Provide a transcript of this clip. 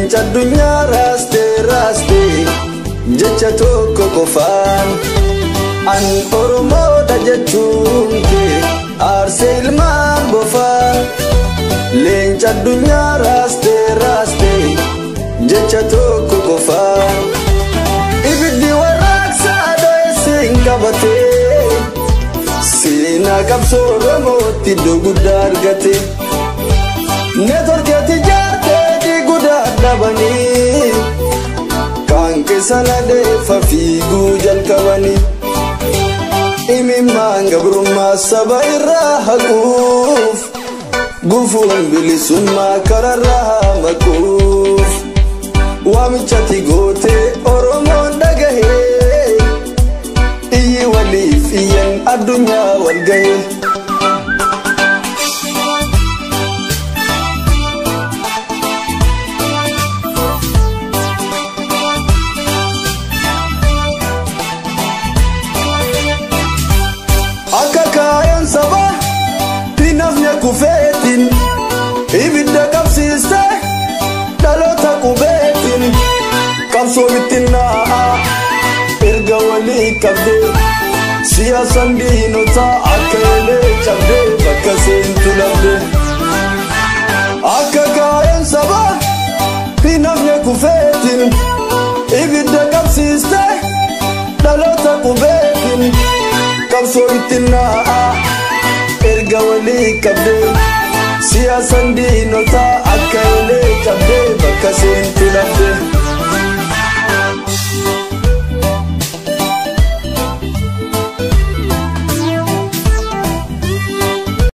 leenca addunyaa raastee jecha tokko qofaan an Oromoodha jechuun kee aarsee ilmaan bofaa. Leenca addunyaa raastee jecha tokko qofaan ibiddi warraaqsaa dho'eessiin qabatee seenaa qabsoo Oromootti iddoo guddaa argate. Neetworkeetti jaartee diiguudhaa dhabanii kan keessa ladeeffa fiiguu jalqabanii imimmaan gabrummaa saba irraa haquuf gufuun bilisummaa kararraa maquuf waamichatti gootee Oromoon dhagahee iyyi waliif iyyan addunyaa wal gahee. Akka kaayaan sabaa pinafnya kufeetiin ibidda qabsiistee dhaloota qubeetiin qabsoo bittinnaa erga walii qabdee siyaasan diinotaa akka elee cabdee bakka seentu dhabdee. Akka kaayaan sabaa pinafnya kufeetiin ibidda qabsiistee dhaloota qubeetiin qabsoo bittinnaa erga walii qabdee siyaasan diinotaa akka elee cabdee bakka seentu